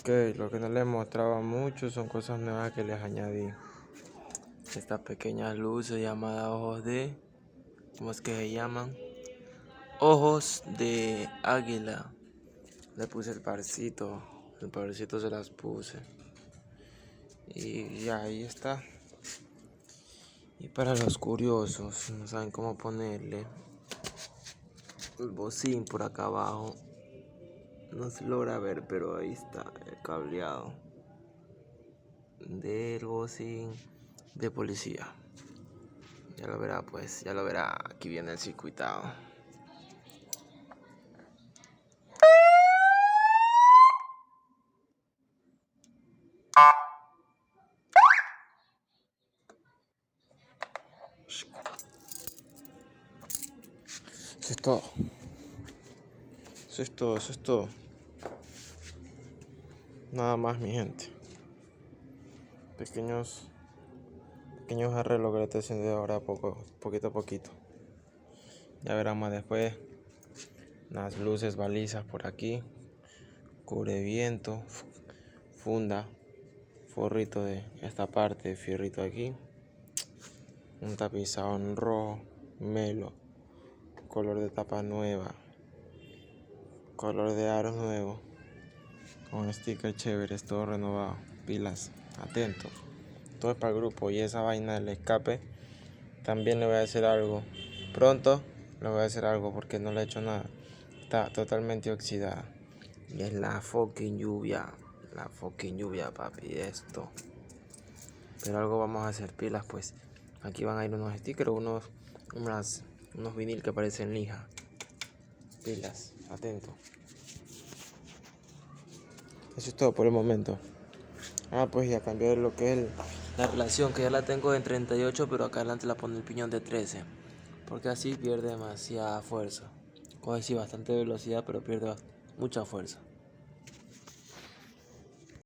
Ok, lo que no les mostraba mucho son cosas nuevas que les añadí. Estas pequeñas luces llamadas ojos de... ¿Cómo es que se llaman? Ojos de águila. Le puse el parcito se las puse. Y ya ahí está. Y para los curiosos, no saben cómo ponerle el bocín por acá abajo. No se logra ver, pero ahí está el cableado del bocín de policía. Ya lo verá, pues, ya lo verá. Aquí viene el circuitado. Eso es todo. Eso es todo, eso es todo. Nada más, mi gente. Pequeños arreglos que le estoy haciendo ahora poquito a poquito. Ya verán más después. Las luces balizas por aquí. Cubre viento. Funda. Forrito de esta parte. Fierrito aquí. Un tapizado en rojo. Melo. Color de tapa nueva. Color de aros nuevo. Con sticker chéveres. Todo renovado. Pilas. Atentos. Todo es para el grupo. Y esa vaina del escape. También le voy a hacer algo. Pronto le voy a hacer algo porque no le he hecho nada. Está totalmente oxidada. Y es la fucking lluvia. La fucking lluvia, papi. Esto. Pero algo vamos a hacer, pilas, pues. Aquí van a ir unos stickers, unos vinil que parecen lija. Pilas, atento. Eso es todo por el momento. Pues ya cambié lo que es la relación, que ya la tengo en 38, pero acá adelante la pone el piñón de 13. Porque así pierde demasiada fuerza. Coge sí bastante velocidad, pero pierde mucha fuerza.